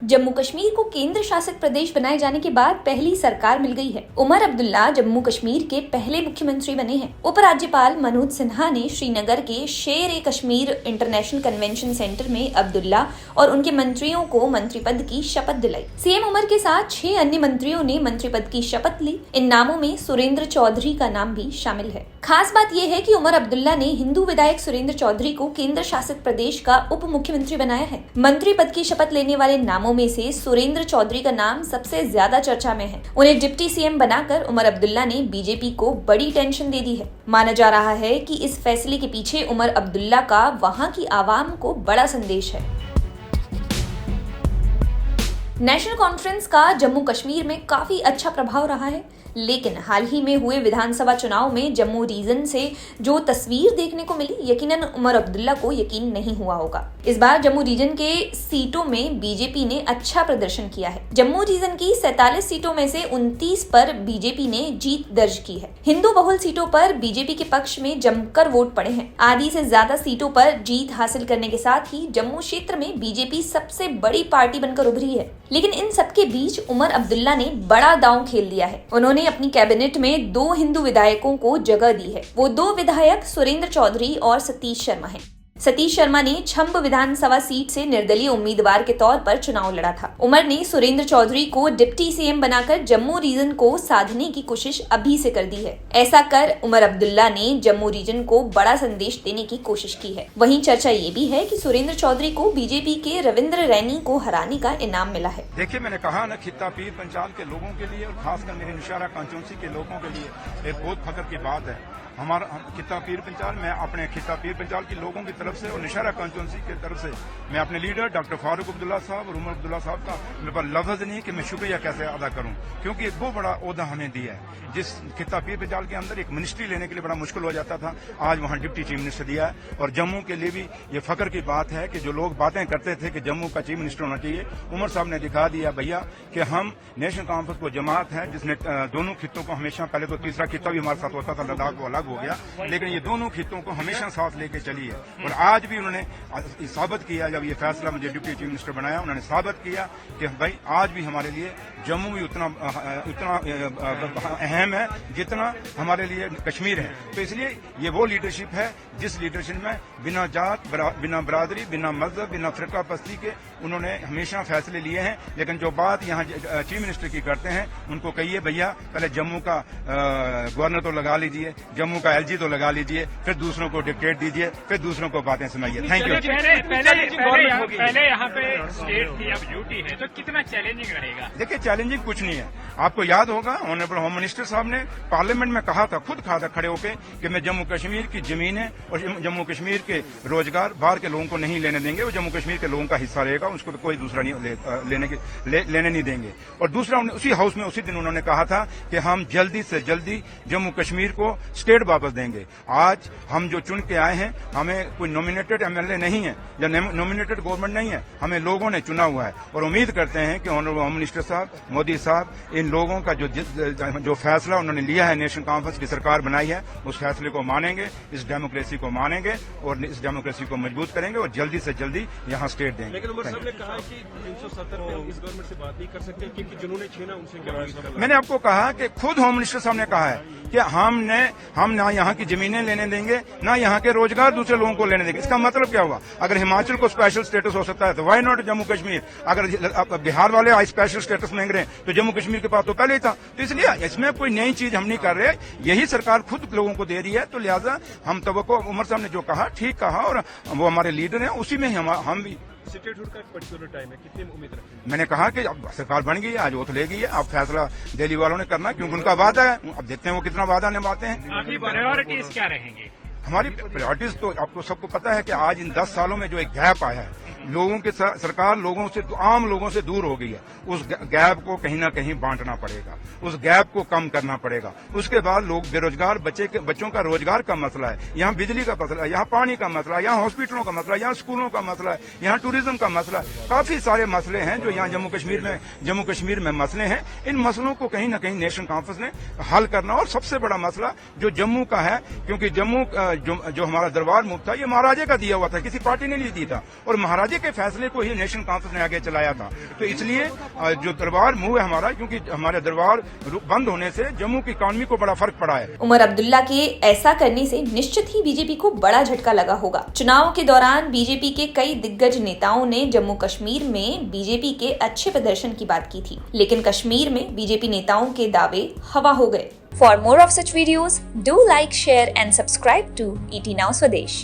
जम्मू कश्मीर को केंद्र शासित प्रदेश बनाए जाने के बाद पहली सरकार मिल गई है। उमर अब्दुल्ला जम्मू कश्मीर के पहले मुख्यमंत्री बने हैं। उपराज्यपाल मनोज सिन्हा ने श्रीनगर के शेर-ए-कश्मीर इंटरनेशनल कन्वेंशन सेंटर में अब्दुल्ला और उनके मंत्रियों को मंत्री पद की शपथ दिलाई। सीएम उमर के साथ 6 अन्य मंत्रियों ने मंत्री पद की शपथ ली। इन नामों में सुरेंद्र चौधरी का नाम भी शामिल है। खास बात यह है कि उमर अब्दुल्ला ने हिंदू विधायक सुरेंद्र चौधरी को केंद्र शासित प्रदेश का उप मुख्यमंत्री बनाया है। मंत्री पद की शपथ लेने वाले नामों में से सुरेंद्र चौधरी का नाम सबसे ज्यादा चर्चा में है। उन्हें डिप्टी सीएम बनाकर उमर अब्दुल्ला ने बीजेपी को बड़ी टेंशन दे दी है। माना जा रहा है कि इस फैसले के पीछे उमर अब्दुल्ला का वहां की आवाम को बड़ा संदेश है। नेशनल कॉन्फ्रेंस का जम्मू कश्मीर में काफी अच्छा प्रभाव रहा है, लेकिन हाल ही में हुए विधानसभा चुनाव में जम्मू रीजन से जो तस्वीर देखने को मिली, यकीनन उमर अब्दुल्ला को यकीन नहीं हुआ होगा। इस बार जम्मू रीजन के सीटों में बीजेपी ने अच्छा प्रदर्शन किया है। जम्मू रीजन की 47 सीटों में से 29 पर बीजेपी ने जीत दर्ज की है। हिंदू बहुल सीटों पर बीजेपी के पक्ष में जमकर वोट पड़े हैं। आधी से ज्यादा सीटों पर जीत हासिल करने के साथ ही जम्मू क्षेत्र में बीजेपी सबसे बड़ी पार्टी बनकर उभरी है। लेकिन इन सबके बीच उमर अब्दुल्ला ने बड़ा दांव खेल दिया है। उन्होंने अपनी कैबिनेट में 2 हिंदू विधायकों को जगह दी है। वो 2 विधायक सुरेंद्र चौधरी और सतीश शर्मा हैं। सतीश शर्मा ने छंब विधानसभा सीट से निर्दलीय उम्मीदवार के तौर पर चुनाव लड़ा था। उमर ने सुरेंद्र चौधरी को डिप्टी सीएम बनाकर जम्मू रीजन को साधने की कोशिश अभी से कर दी है। ऐसा कर उमर अब्दुल्ला ने जम्मू रीजन को बड़ा संदेश देने की कोशिश की है। वहीं चर्चा ये भी है कि सुरेंद्र चौधरी को बीजेपी के रविंद्र रैनी को हराने का इनाम मिला है। देखिए, मैंने कहा न, खित्ता पीर पंचाल के लोगों के लिए और खासकर मेरे निशारा कांचौंसी के लोगों के लिए एक बहुत फख्र की बात है। हमारा खित्ता पीर पंचाल, मैं अपने खित्ता पीर पंचाल के लोगों की तरफ से और निशारा कांचौंसी की तरफ से मैं अपने लीडर डॉक्टर फारूक अब्दुल्ला साहब और उमर अब्दुल्ला साहब का मेरे पास लफ्ज नहीं कि मैं शुक्रिया कैसे अदा करूं, क्योंकि एक बहुत बड़ा ओहदा हमें दिया है। जिस खित्ता पीर पंचाल के अंदर एक मिनिस्ट्री लेने के लिए बड़ा मुश्किल हो जाता था, आज वहां डिप्टी चीफ मिनिस्टर दिया है। और जम्मू के लिए भी ये फख्र की बात है कि जो लोग बातें करते थे कि जम्मू का चीफ मिनिस्टर होना चाहिए, उमर साहब ने दिखा दिया भैया कि हम नेशनल कॉन्फ्रेंस को जमात है जिसने दोनों खित्तों को हमेशा, पहले तो तीसरा खित्ता भी हमारे साथ होता था, लद्दाख वो अलग हो गया, लेकिन ये दोनों खित्तों को हमेशा साथ लेके चली है। और आज भी उन्होंने साबित किया, जब ये फैसला मुझे डिप्टी चीफ मिनिस्टर बनाया, उन्होंने साबित किया कि भाई आज भी हमारे लिए जम्मू भी उतना अहम है जितना हमारे लिए कश्मीर है। तो इसलिए ये वो लीडरशिप है जिस लीडरशिप में बिना जात, बिना बरादरी, बिना मजहब, बिना फिरका पस्ती के उन्होंने हमेशा फैसले लिए हैं। लेकिन जो बात यहाँ चीफ मिनिस्टर की करते हैं, उनको कहिए भैया पहले जम्मू का गवर्नर तो लगा लीजिए, जम्मू का एलजी तो लगा लीजिए, फिर दूसरों को डिक्टेट दीजिए, फिर दूसरों को बातें सुनाइए। Thank you. पहले यहाँ पे स्टेट की अब ड्यूटी है, तो कितना चैलेंजिंग रहेगा? देखिए, चैलेंजिंग कुछ नहीं है। आपको याद होगा ऑनरेबल होम मिनिस्टर साहब ने पार्लियामेंट में कहा था, खुद कहा था खड़े होकर कि मैं जम्मू कश्मीर की जमीनें और जम्मू कश्मीर के रोजगार बाहर के लोगों को नहीं लेने देंगे। वो जम्मू कश्मीर के लोगों का हिस्सा रहेगा, उसको तो कोई दूसरा नहीं लेने नहीं देंगे। और दूसरा, उसी हाउस में उसी दिन उन्होंने कहा था कि हम जल्दी से जल्दी जम्मू कश्मीर को स्टेट वापस देंगे। आज हम जो चुन के आए हैं, हमें कोई नॉमिनेटेड एमएलए नहीं है या नॉमिनेटेड गवर्नमेंट नहीं है, हमें लोगों ने चुना हुआ है। और उम्मीद करते हैं कि ऑनरेबल होम मिनिस्टर साहब, मोदी साहब, इन लोगों का जो फैसला उन्होंने लिया है, नेशनल कॉन्फ्रेंस की सरकार बनाई है, उस फैसले को मानेंगे, इस डेमोक्रेसी को मानेंगे और इस डेमोक्रेसी को मजबूत करेंगे और जल्दी से जल्दी यहाँ स्टेट देंगे। लेकिन उमर साहब ने कहा कि 370 पे इस गवर्नमेंट से बात नहीं कर सकते क्योंकि जिन्होंने छीना उनसे क्या। मैंने आपको कहा कि खुद होम मिनिस्टर साहब ने कहा है कि हम ना यहाँ की जमीनें लेने देंगे, ना यहाँ के रोजगार दूसरे लोगों को लेने देंगे। इसका मतलब क्या हुआ? अगर हिमाचल को स्पेशल स्टेटस हो सकता है तो वाई नॉट जम्मू कश्मीर? अगर बिहार वाले आज स्पेशल स्टेटस मांग रहे हैं तो जम्मू कश्मीर के पास तो पहले ही था। तो इसलिए इसमें कोई नई चीज हम नहीं कर रहे, यही सरकार खुद लोगों को दे रही है। तो लिहाजा हम तवक्को, उमर साहब ने जो कहा ठीक कहा और वो हमारे लीडर हैं, उसी में हम भी। स्टेटहुड का पर्टिकुलर टाइम है, कितनी उम्मीद रखते हैं? मैंने कहा कि अब सरकार बन गई है, आज वो तो ले गई है, अब फैसला दिल्ली वालों ने करना, क्योंकि उनका वादा है। अब देखते हैं वो कितना वादा निभाते हैं। आपकी प्रायोरिटीज क्या रहेंगी? हमारी प्रायोरिटीज तो आपको सबको पता है कि आज इन 10 सालों में जो एक गैप आया है, लोगों के सरकार लोगों से, आम लोगों से दूर हो गई है। उस गैप को कहीं ना कहीं बांटना पड़ेगा, उस गैप को कम करना पड़ेगा। उसके बाद लोग बेरोजगार बच्चों का रोजगार का मसला है, यहाँ बिजली का मसला है, यहाँ पानी का मसला है, यहाँ हॉस्पिटलों का मसला है, यहाँ स्कूलों का मसला है, यहाँ टूरिज्म का मसला है। काफी सारे मसले हैं जो यहाँ जम्मू कश्मीर में मसले हैं। इन मसलों को कहीं ना कहीं नेशनल कॉन्फ्रेंस ने हल करना। और सबसे बड़ा मसला जो जम्मू का है, क्योंकि जम्मू जो हमारा दरबार मुफ्त था, ये महाराजे का दिया हुआ था, किसी पार्टी ने नहीं दी था। और महाराजे के फैसले को ही नेशनल कॉन्फ्रेंस ने आगे चलाया था। तो इसलिए जो दरबार मूव है हमारा, क्योंकि हमारे दरबार बंद होने से जम्मू की इकॉनमी को बड़ा फर्क पड़ा है। उमर अब्दुल्ला के ऐसा करने से निश्चित ही बीजेपी को बड़ा झटका लगा होगा। चुनाव के दौरान बीजेपी के कई दिग्गज नेताओं ने जम्मू कश्मीर में बीजेपी के अच्छे प्रदर्शन की बात की थी, लेकिन कश्मीर में बीजेपी नेताओं के दावे हवा हो गए। For more of such videos, do like, share and subscribe to ET Now Swadesh.